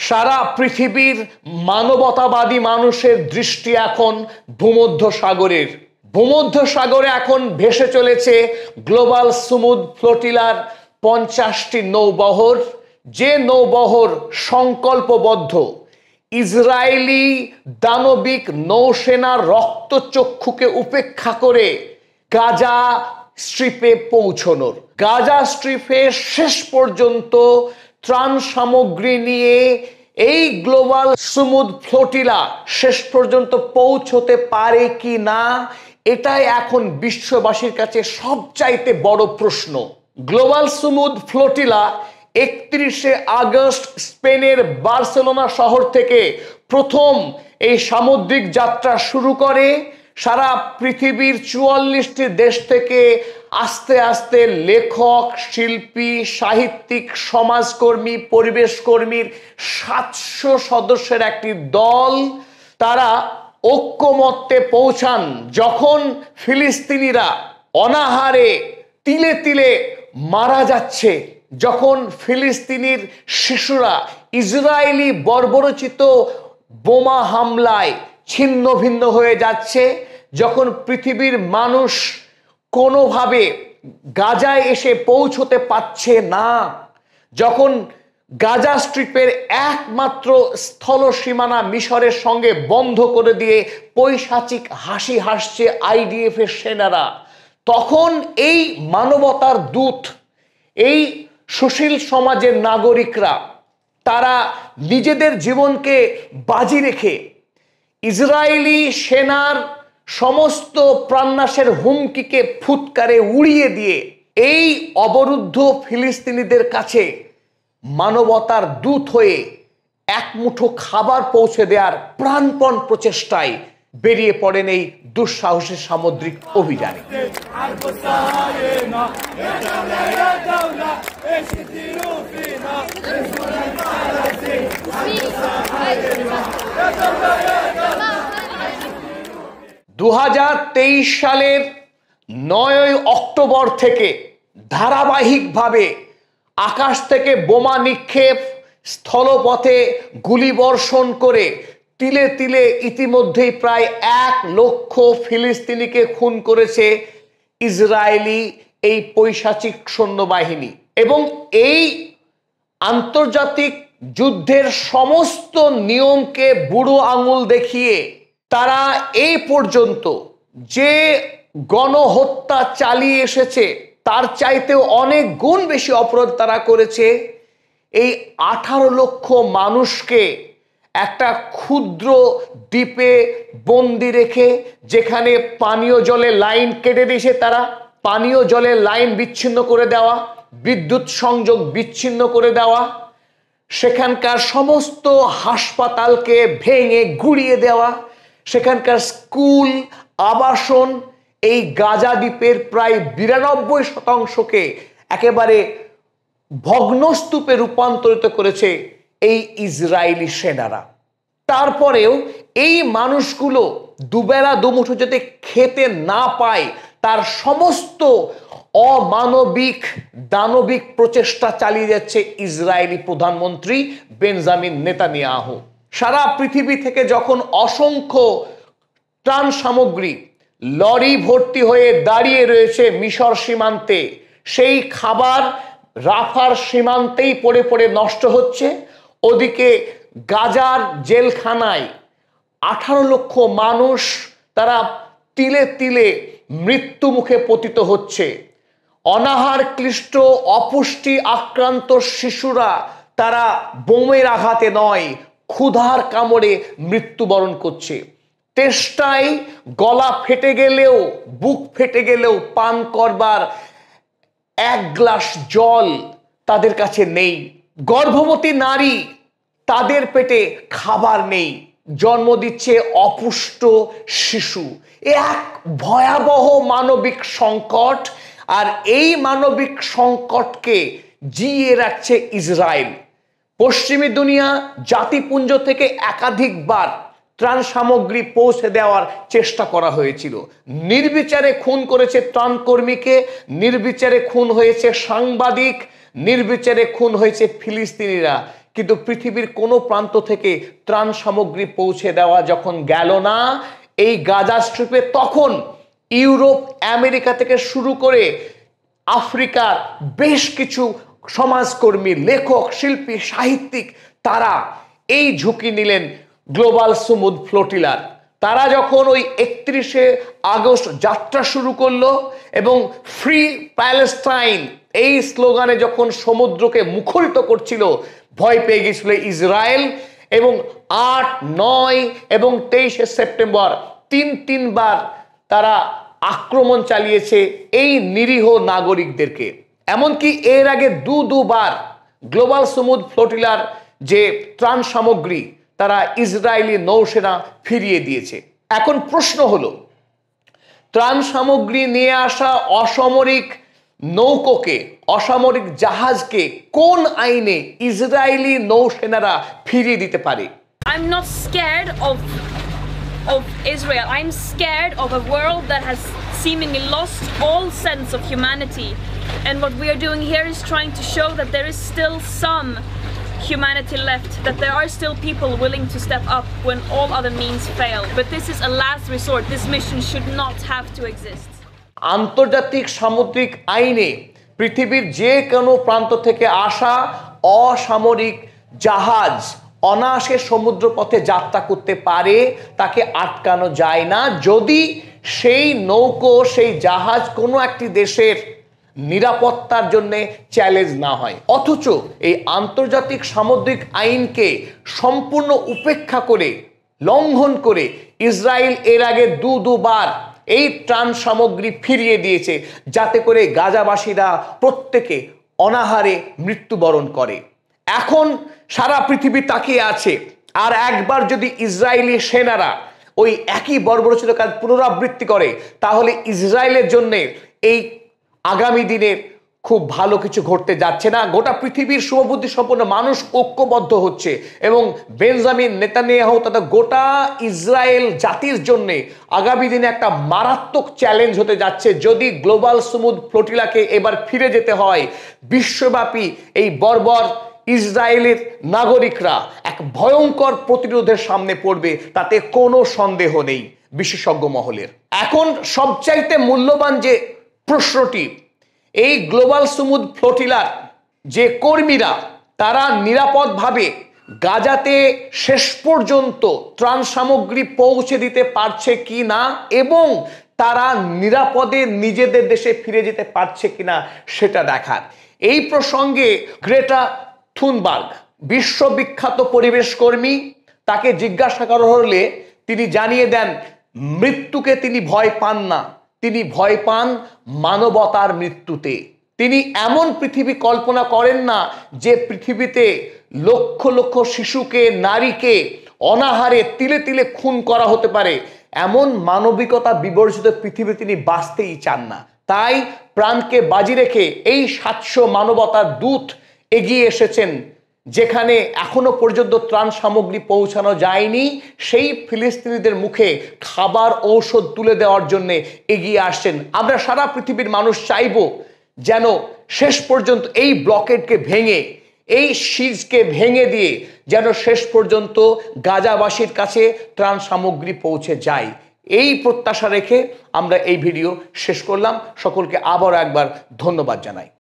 সারা পৃথিবীর মানবতাবাদী মানুষের দৃষ্টি এখন ভূমধ্যসাগরে এখন ভেসে চলেছে গ্লোবাল সমুদ্র ফ্লোটিলার 50টি নৌবহর, যে নৌবহর সংকল্পবদ্ধ ইসরায়েলি দানবিক নৌসেনার রক্তচক্ষুকে উপেক্ষা করে গাজা স্ট্রিপে পৌঁছানোর। গাজা স্ট্রিপে শেষ পর্যন্ত ত্রাণ সামগ্রী নিয়ে এই গ্লোবাল সমুদ্র ফ্লোটিলা শেষ পর্যন্ত পৌঁছতে পারে কি না, এটাই এখন বিশ্ববাসীর কাছে সবচাইতে বড় প্রশ্ন। গ্লোবাল সমুদ্র ফ্লোটিলা 31শে আগস্ট স্পেনের বার্সেলোনা শহর থেকে প্রথম এই সামুদ্রিক যাত্রা শুরু করে। সারা পৃথিবীর 44টি দেশ থেকে আস্তে আস্তে লেখক, শিল্পী, সাহিত্যিক, সমাজকর্মী, পরিবেশকর্মীর 700 সদস্যের একটি দল তারা ঐক্যমত্যে পৌঁছান। যখন ফিলিস্তিনিরা অনাহারে তিলে তিলে মারা যাচ্ছে, যখন ফিলিস্তিনির শিশুরা ইসরায়েলি বর্বরচিত বোমা হামলায় ছিন্ন ভিন্ন হয়ে যাচ্ছে, যখন পৃথিবীর মানুষ কোনোভাবে গাজায় এসে পৌঁছতে পারছে না, যখন গাজা স্ট্রিপের একমাত্র স্থল সীমানা মিশরের সঙ্গে বন্ধ করে দিয়ে পৈশাচিক হাসি হাসছে আইডিএফ এর সেনারা, তখন এই মানবতার দূত, এই সুশীল সমাজের নাগরিকরা তারা নিজেদের জীবনকে বাজি রেখে ইসরায়েলি সেনার সমস্ত প্রাণনাশের হুমকিকে ফুৎকারে উড়িয়ে দিয়ে এই অবরুদ্ধ ফিলিস্তিনিদের কাছে মানবতার দূত হয়ে এক মুঠো খাবার পৌঁছে দেওয়ার প্রাণপণ প্রচেষ্টায় বেরিয়ে পড়েন এই দুঃসাহসী সামুদ্রিক অভিযানে। সালের 9 অক্টোবর থেকে ধারাবাহিকভাবে আকাশ থেকে বোমা নিক্ষেপ, স্থলপথে গুলিবর্ষণ করে তিলে তিলে ইতিমধ্যেই প্রায় 1 লক্ষ ফিলিস্তিনিকে খুন করেছে ইসরায়েলি এই পৈশাচিক সৈন্যবাহিনী। এবং এই আন্তর্জাতিক যুদ্ধের সমস্ত নিয়মকে বুড়ো আঙুল দেখিয়ে তারা এই পর্যন্ত যে গণহত্যা চালিয়ে এসেছে তার চাইতেও অনেক গুণ বেশি অপরাধ তারা করেছে। এই 18 লক্ষ মানুষকে একটা ক্ষুদ্র দ্বীপে বন্দি রেখে, যেখানে পানীয় জলের লাইন কেটে দিয়েছে তারা, পানীয় জলের লাইন বিচ্ছিন্ন করে দেওয়া, বিদ্যুৎ সংযোগ বিচ্ছিন্ন করে দেওয়া, সেখানকার সমস্ত হাসপাতালকে ভেঙে গুড়িয়ে দেওয়া, সেখানকার স্কুল, আবাসন, এই গাজা দ্বীপের প্রায় 92% একেবারে ভগ্নস্তূপে রূপান্তরিত করেছে এই ইসরায়েলি সেনারা। তারপরেও এই মানুষগুলো দুবেলা দুমুঠো যাতে খেতে না পায় তার সমস্ত অমানবিক দানবিক প্রচেষ্টা চালিয়ে যাচ্ছে ইসরায়েলি প্রধানমন্ত্রী বেঞ্জামিন নেতানিয়াহু। সারা পৃথিবী থেকে যখন অসংখ্য ত্রাণ সামগ্রী লরি ভর্তি হয়ে দাঁড়িয়ে রয়েছে মিশর সীমান্তে, সেই খাবার রাফার সীমান্তেই পড়ে পড়ে নষ্ট হচ্ছে। ওদিকে গাজার জেলখানায় 18 লক্ষ মানুষ তারা তিলে তিলে মৃত্যু মুখে পতিত হচ্ছে। অনাহার ক্লিষ্ট অপুষ্টি আক্রান্ত শিশুরা তারা বোমের আঘাতে নয়, ক্ষুধার কামড়ে মৃত্যুবরণ করছে। তেষ্টায় গলা ফেটে গেলেও, বুক ফেটে গেলেও পান করবার 1 গ্লাস জল তাদের কাছে নেই। গর্ভবতী নারী, তাদের পেটে খাবার নেই, জন্ম দিচ্ছে অপুষ্ট শিশু। এক ভয়াবহ মানবিক সংকট, আর এই মানবিক সংকটকে জিইয়ে রাখছে ইসরায়েল। পশ্চিমী দুনিয়া জাতিপুঞ্জ থেকে একাধিকবার ত্রাণ সামগ্রী পৌঁছে দেওয়ার চেষ্টা করা হয়েছিল। নির্বিচারে খুন করেছে ত্রাণকর্মীকে, নির্বিচারে খুন হয়েছে সাংবাদিক, নির্বিচারে খুন হয়েছে ফিলিস্তিনিরা। কিন্তু পৃথিবীর কোনো প্রান্ত থেকে ত্রাণ সামগ্রী পৌঁছে দেওয়া যখন গেল না এই গাজা স্ট্রিপে, তখন ইউরোপ, আমেরিকা থেকে শুরু করে আফ্রিকার বেশ কিছু সমাজকর্মী, লেখক, শিল্পী, সাহিত্যিক তারা এই ঝুঁকি নিলেন গ্লোবাল সুমুদ ফ্লোটিলার। তারা যখন ওই 31শে আগস্ট যাত্রা শুরু করলো এবং ফ্রি প্যালেস্টাইন এই স্লোগানে যখন সমুদ্রকে মুখরিত করছিল, ভয় পেয়ে গেছিল ইসরায়েল এবং 8, 9 এবং 23শে সেপ্টেম্বর তিনবার তারা আক্রমণ চালিয়েছে এই নিরীহ নাগরিকদেরকে। এমনকি এর আগে দুবার গ্লোবাল সুমুদ ফ্লোটিলার যে ত্রাণ সামগ্রী তারা ইসরায়েলি নৌসেনা ফিরিয়ে দিয়েছে। এখন প্রশ্ন হলো, ত্রাণ সামগ্রী নিয়ে আসা অসামরিক নৌকোকে, অসামরিক জাহাজকে কোন আইনে ইসরায়েলি নৌসেনারা ফিরিয়ে দিতে পারে? I'm not scared of Israel. I'm scared of a world that has seemingly lost all sense of humanity. And what we are doing here is trying to show that there is still some humanity left, that there are still people willing to step up when all other means fail. But this is a last resort. This mission should not have to exist. আন্তর্জাতিক সামুদ্রিক আইনে পৃথিবীর যে কোনো প্রান্ত থেকে আসা অসামরিক জাহাজ অনায়াসে সমুদ্রপথে যাত্রা করতে পারে, তাকে আটকানো যায় না যদি সেই নৌকো, সেই জাহাজ কোনো একটি দেশের নিরাপত্তার জন্য চ্যালেঞ্জ না হয়। অথচ এই আন্তর্জাতিক সামুদ্রিক আইনকে সম্পূর্ণ উপেক্ষা করে, লঙ্ঘন করে ইসরায়েল এর আগে দুবার এই ত্রাণ সামগ্রী ফিরিয়ে দিয়েছে, যাতে করে গাজাবাসীরা প্রত্যেকে অনাহারে মৃত্যুবরণ করে। এখন সারা পৃথিবী তাকিয়ে আছে আর একবার যদি ইসরায়েলি সেনারা ওই একই বর্বরোচিত কাজ পুনরাবৃত্তি করে, তাহলে ইসরায়েলের জন্য এই আগামী দিনে খুব ভালো কিছু ঘটতে যাচ্ছে না। গোটা পৃথিবীর শুভবুদ্ধি সম্পন্ন মানুষ ঐক্যবদ্ধ হচ্ছে এবং বেঞ্জামিন নেতানিয়াহু তথা গোটা ইসরায়েল জাতির জন্য আগামী দিনে একটা মারাত্মক চ্যালেঞ্জ হতে যাচ্ছে। যদি গ্লোবাল সুমুদ ফ্লোটিলাকে এবার ফিরে যেতে হয়, বিশ্বব্যাপী এই বর্বর ইসরায়েলের নাগরিকরা এক ভয়ঙ্কর প্রতিরোধের সামনে পড়বে, তাতে কোনো সন্দেহ নেই বিশেষজ্ঞ মহলের। এখন সবচাইতে মূল্যবান যে প্রশ্নটি, এই গ্লোবাল সুমুদ ফ্লোটিলার যে কর্মীরা তারা নিরাপদভাবে গাজাতে শেষ পর্যন্ত ত্রাণ সামগ্রী পৌঁছে দিতে পারছে কি না এবং তারা নিরাপদে নিজেদের দেশে ফিরে যেতে পারছে কিনা সেটা দেখার। এই প্রসঙ্গে গ্রেটা থুনবার্গ, বিশ্ববিখ্যাত পরিবেশ কর্মী, তাকে জিজ্ঞাসা করা হলে তিনি জানিয়ে দেন মৃত্যুকে তিনি ভয় পান না, তিনি ভয় পান মানবতার মৃত্যুতে। তিনি এমন পৃথিবী কল্পনা করেন না যে পৃথিবীতে লক্ষ লক্ষ শিশুকে, নারীকে অনাহারে তিলে তিলে খুন করা হতে পারে, এমন মানবিকতা বিবর্জিত পৃথিবী তিনি বাঁচতেই চান না। তাই প্রাণকে বাজি রেখে এই 700 মানবতার দূত এগিয়ে এসেছেন যেখানে এখনো পর্যন্ত ত্রাণ সামগ্রী পৌঁছানো যায়নি, সেই ফিলিস্তিনিদের মুখে খাবার, ঔষধ তুলে দেওয়ার জন্য এগিয়ে আসছেন। আমরা সারা পৃথিবীর মানুষ চাইব যেন শেষ পর্যন্ত এই ব্লকেডকে ভেঙে, এই সিজকে ভেঙে দিয়ে যেন শেষ পর্যন্ত গাজাবাসীর কাছে ত্রাণ সামগ্রী পৌঁছে যায়। এই প্রত্যাশা রেখে আমরা এই ভিডিও শেষ করলাম। সকলকে আবারও একবার ধন্যবাদ জানাই।